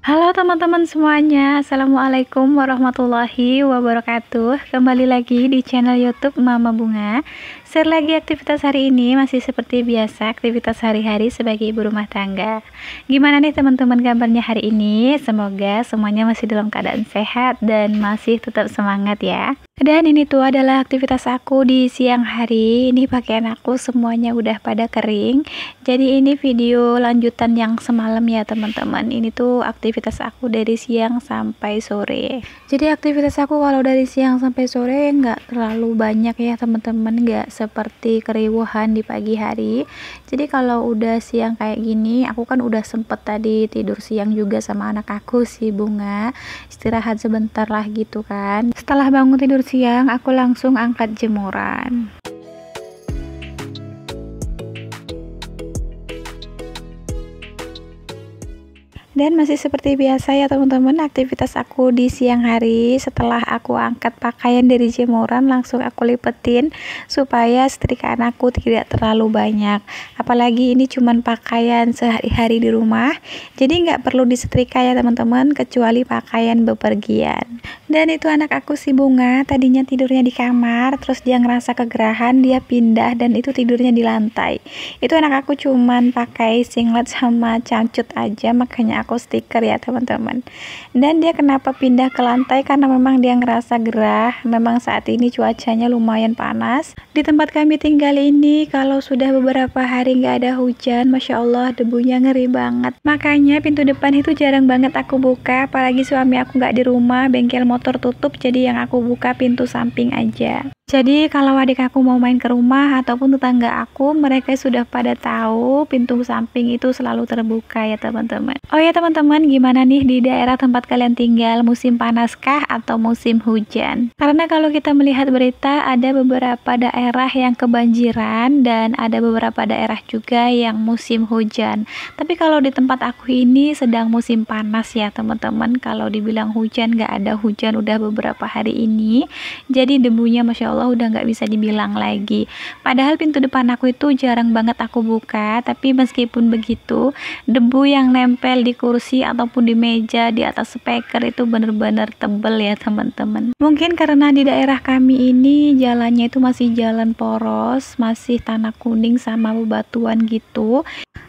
Halo teman-teman semuanya, Assalamualaikum warahmatullahi wabarakatuh. Kembali lagi di channel YouTube Mama Bunga. Share lagi aktivitas hari ini, masih seperti biasa, aktivitas hari-hari sebagai ibu rumah tangga. Gimana nih teman-teman kabarnya hari ini? Semoga semuanya masih dalam keadaan sehat dan masih tetap semangat ya. Dan ini tuh adalah aktivitas aku di siang hari. Ini pakaian aku semuanya udah pada kering. Jadi ini video lanjutan yang semalam ya teman-teman. Ini tuh aktivitas aku dari siang sampai sore. Jadi aktivitas aku kalau dari siang sampai sore nggak terlalu banyak ya teman-teman, nggak seperti keriuhan di pagi hari. Jadi kalau udah siang kayak gini, aku kan udah sempet tadi tidur siang juga sama anak aku si Bunga, istirahat sebentar lah gitu kan. Setelah bangun tidur siang, aku langsung angkat jemuran. Dan masih seperti biasa ya teman-teman, aktivitas aku di siang hari setelah aku angkat pakaian dari jemuran langsung aku lipetin supaya setrikaan aku tidak terlalu banyak. Apalagi ini cuman pakaian sehari-hari di rumah, jadi nggak perlu disetrika ya teman-teman, kecuali pakaian bepergian. Dan itu anak aku si Bunga, tadinya tidurnya di kamar, terus dia ngerasa kegerahan, dia pindah dan itu tidurnya di lantai. Itu anak aku cuman pakai singlet sama cancut aja, makanya aku stiker ya teman-teman. Dan dia kenapa pindah ke lantai, karena memang dia ngerasa gerah. Memang saat ini cuacanya lumayan panas di tempat kami tinggal ini. Kalau sudah beberapa hari nggak ada hujan, Masya Allah debunya ngeri banget. Makanya pintu depan itu jarang banget aku buka, apalagi suami aku nggak di rumah, bengkel motor tutup, jadi yang aku buka pintu samping aja. Jadi kalau adik aku mau main ke rumah ataupun tetangga aku, mereka sudah pada tahu pintu samping itu selalu terbuka ya teman-teman. Oh ya teman-teman, gimana nih di daerah tempat kalian tinggal, musim panaskah atau musim hujan? Karena kalau kita melihat berita, ada beberapa daerah yang kebanjiran dan ada beberapa daerah juga yang musim hujan. Tapi kalau di tempat aku ini sedang musim panas ya teman-teman. Kalau dibilang hujan, nggak ada hujan udah beberapa hari ini. Jadi debunya Masya Allah udah nggak bisa dibilang lagi. Padahal pintu depan aku itu jarang banget aku buka, tapi meskipun begitu, debu yang nempel di kursi ataupun di meja, di atas speaker itu bener-bener tebel ya teman-teman. Mungkin karena di daerah kami ini jalannya itu masih jalan poros, masih tanah kuning sama bebatuan gitu.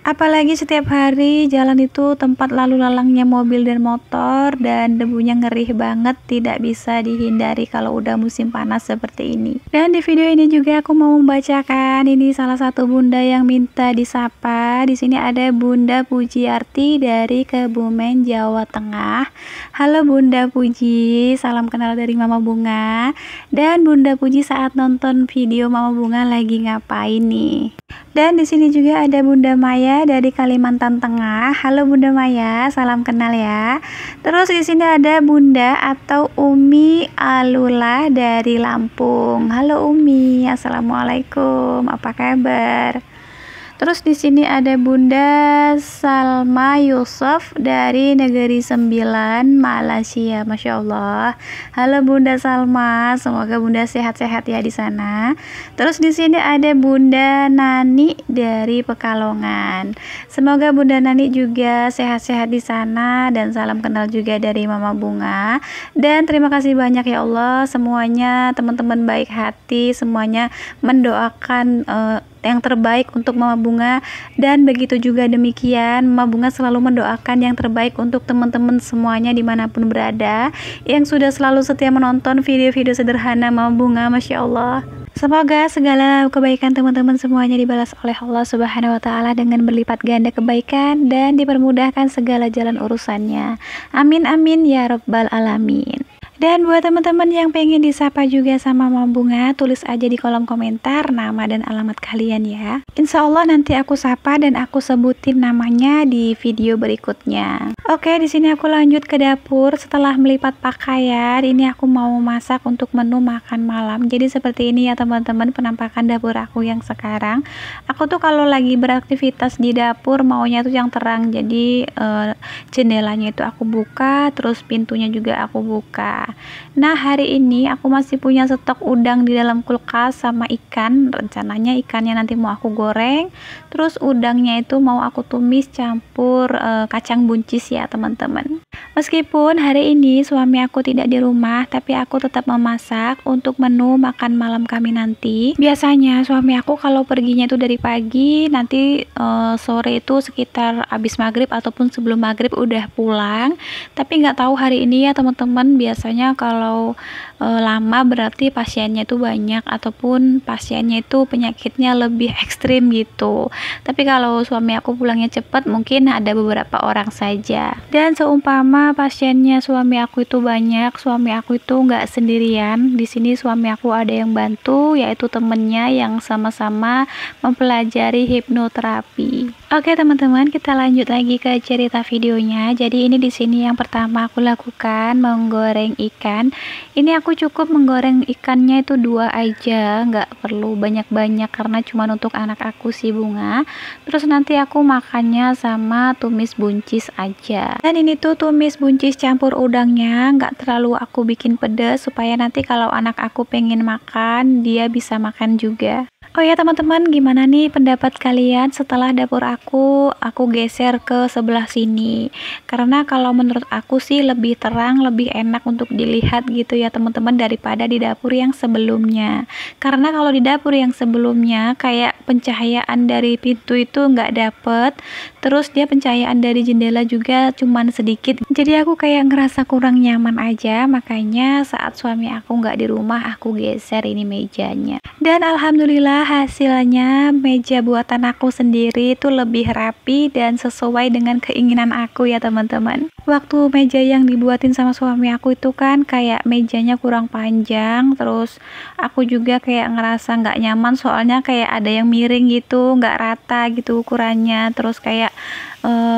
Apalagi setiap hari jalan itu tempat lalu lalangnya mobil dan motor, dan debunya ngeri banget, tidak bisa dihindari kalau udah musim panas seperti ini. Dan di video ini juga aku mau membacakan, ini salah satu bunda yang minta disapa. Di sini ada Bunda Pujiarti dari Kebumen, Jawa Tengah. Halo Bunda Puji, salam kenal dari Mama Bunga. Dan Bunda Puji saat nonton video Mama Bunga lagi ngapain nih? Dan di sini juga ada Bunda Maya dari Kalimantan Tengah. Halo Bunda Maya, salam kenal ya. Terus di sini ada Bunda atau Umi Alula dari Lampung. Halo Umi, assalamualaikum, apa kabar? Terus di sini ada Bunda Salma Yusuf dari Negeri Sembilan, Malaysia. Masya Allah. Halo Bunda Salma, semoga Bunda sehat-sehat ya di sana. Terus di sini ada Bunda Nani dari Pekalongan. Semoga Bunda Nani juga sehat-sehat di sana, dan salam kenal juga dari Mama Bunga. Dan terima kasih banyak ya Allah, semuanya teman-teman baik hati, semuanya mendoakan yang terbaik untuk Mama Bunga, dan begitu juga demikian Mama Bunga selalu mendoakan yang terbaik untuk teman-teman semuanya dimanapun berada yang sudah selalu setia menonton video-video sederhana Mama Bunga. Masya Allah, semoga segala kebaikan teman-teman semuanya dibalas oleh Allah Subhanahu wa Ta'ala dengan berlipat ganda kebaikan dan dipermudahkan segala jalan urusannya. Amin amin ya Rabbal Alamin. Dan buat teman-teman yang pengen disapa juga sama Mama Bunga, tulis aja di kolom komentar nama dan alamat kalian ya. Insya Allah nanti aku sapa dan aku sebutin namanya di video berikutnya. Oke, di sini aku lanjut ke dapur. Setelah melipat pakaian, ini aku mau masak untuk menu makan malam. Jadi seperti ini ya teman-teman penampakan dapur aku yang sekarang. Aku tuh kalau lagi beraktivitas di dapur maunya tuh yang terang. Jadi jendelanya itu aku buka, terus pintunya juga aku buka. Nah, hari ini aku masih punya stok udang di dalam kulkas sama ikan. Rencananya ikannya nanti mau aku goreng, terus udangnya itu mau aku tumis campur kacang buncis ya teman-teman. Meskipun hari ini suami aku tidak di rumah, tapi aku tetap memasak untuk menu makan malam kami nanti. Biasanya suami aku kalau perginya itu dari pagi, nanti sore itu sekitar habis maghrib ataupun sebelum maghrib udah pulang. Tapi nggak tahu hari ini ya teman-teman, biasanya kalau lama berarti pasiennya itu banyak ataupun pasiennya itu penyakitnya lebih ekstrim gitu. Tapi kalau suami aku pulangnya cepat, mungkin ada beberapa orang saja. Dan seumpama pasiennya suami aku itu banyak, suami aku itu nggak sendirian. Di sini suami aku ada yang bantu, yaitu temennya yang sama-sama mempelajari hipnoterapi. Oke teman-teman, kita lanjut lagi ke cerita videonya. Jadi ini di sini yang pertama aku lakukan menggoreng ikan. Ini aku cukup menggoreng ikannya itu 2 aja, nggak perlu banyak-banyak karena cuma untuk anak aku si Bunga. Terus nanti aku makannya sama tumis buncis aja. Dan ini tuh tumis buncis campur udangnya nggak terlalu aku bikin pedas supaya nanti kalau anak aku pengen makan dia bisa makan juga. Oh ya teman-teman, gimana nih pendapat kalian setelah dapur aku geser ke sebelah sini? Karena kalau menurut aku sih lebih terang, lebih enak untuk dilihat gitu ya teman-teman daripada di dapur yang sebelumnya. Karena kalau di dapur yang sebelumnya kayak pencahayaan dari pintu itu nggak dapet, terus dia pencahayaan dari jendela juga cuman sedikit. Jadi aku kayak ngerasa kurang nyaman aja, makanya saat suami aku nggak di rumah aku geser ini mejanya. Dan alhamdulillah hasilnya meja buatan aku sendiri itu lebih rapi dan sesuai dengan keinginan aku ya teman-teman. Waktu meja yang dibuatin sama suami aku itu kan kayak mejanya kurang panjang, terus aku juga kayak ngerasa nggak nyaman soalnya kayak ada yang miring gitu, nggak rata gitu ukurannya, terus kayak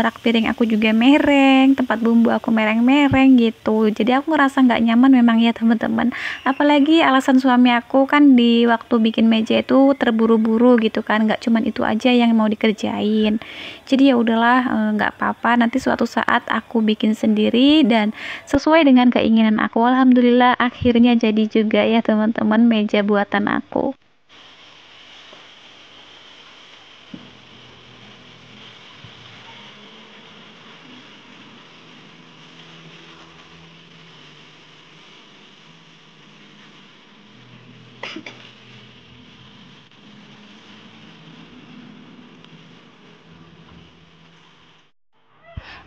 rak piring aku juga mereng, tempat bumbu aku mereng-mereng gitu. Jadi aku ngerasa nggak nyaman memang ya teman-teman. Apalagi alasan suami aku kan di waktu bikin meja itu terburu-buru gitu kan, nggak cuman itu aja yang mau dikerjain. Jadi ya udahlah, nggak apa-apa, nanti suatu saat aku bikin sendiri dan sesuai dengan keinginan aku. Alhamdulillah akhirnya jadi juga ya teman-teman meja buatan aku.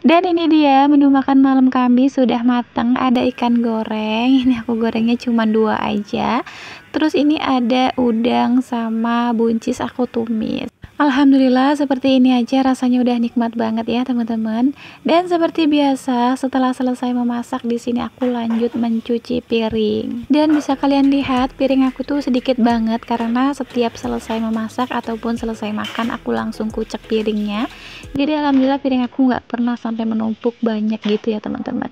Dan ini dia menu makan malam kami sudah matang. Ada ikan goreng, ini aku gorengnya cuma 2 aja. Terus ini ada udang sama buncis aku tumis. Alhamdulillah seperti ini aja rasanya udah nikmat banget ya teman-teman. Dan seperti biasa setelah selesai memasak di sini aku lanjut mencuci piring. Dan bisa kalian lihat piring aku tuh sedikit banget karena setiap selesai memasak ataupun selesai makan aku langsung kucek piringnya. Jadi alhamdulillah piring aku nggak pernah sampai menumpuk banyak gitu ya teman-teman.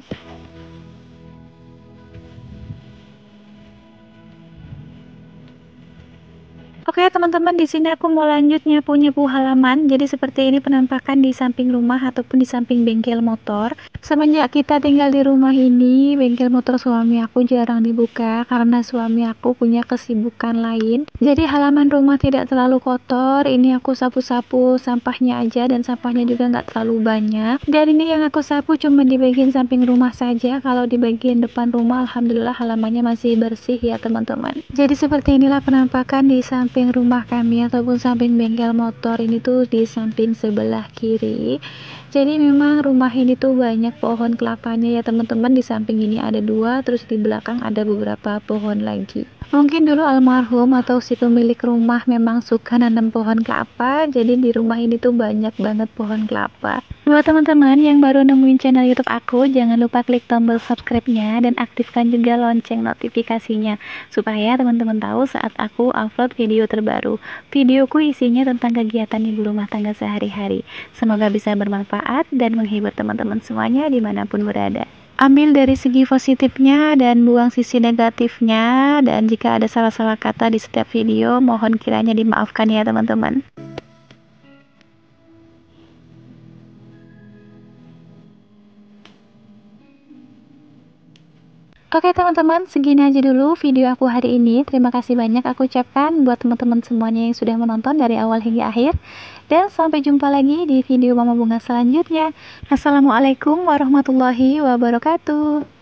Oke teman-teman, di sini aku mau lanjut nyapu-nyapu halaman. Jadi seperti ini penampakan di samping rumah ataupun di samping bengkel motor. Semenjak kita tinggal di rumah ini, bengkel motor suami aku jarang dibuka karena suami aku punya kesibukan lain. Jadi halaman rumah tidak terlalu kotor. Ini aku sapu-sapu sampahnya aja dan sampahnya juga nggak terlalu banyak. Dan ini yang aku sapu cuma di bagian samping rumah saja. Kalau di bagian depan rumah, alhamdulillah halamannya masih bersih ya teman-teman. Jadi seperti inilah penampakan di samping rumah kami ataupun samping bengkel motor ini tuh di samping sebelah kiri. Jadi memang rumah ini tuh banyak pohon kelapanya ya teman-teman. Di samping ini ada 2, terus di belakang ada beberapa pohon lagi. Mungkin dulu almarhum atau si pemilik rumah memang suka nanam pohon kelapa, jadi di rumah ini tuh banyak banget pohon kelapa. Buat teman-teman yang baru nemuin channel YouTube aku, jangan lupa klik tombol subscribe-nya dan aktifkan juga lonceng notifikasinya supaya teman-teman tahu saat aku upload video terbaru. Videoku isinya tentang kegiatan ibu rumah tangga sehari-hari. Semoga bisa bermanfaat dan menghibur teman-teman semuanya dimanapun berada. Ambil dari segi positifnya dan buang sisi negatifnya, dan jika ada salah-salah kata di setiap video mohon kiranya dimaafkan ya teman-teman. Oke teman-teman, segini aja dulu video aku hari ini. Terima kasih banyak aku ucapkan buat teman-teman semuanya yang sudah menonton dari awal hingga akhir. Dan sampai jumpa lagi di video Mama Bunga selanjutnya. Assalamualaikum warahmatullahi wabarakatuh.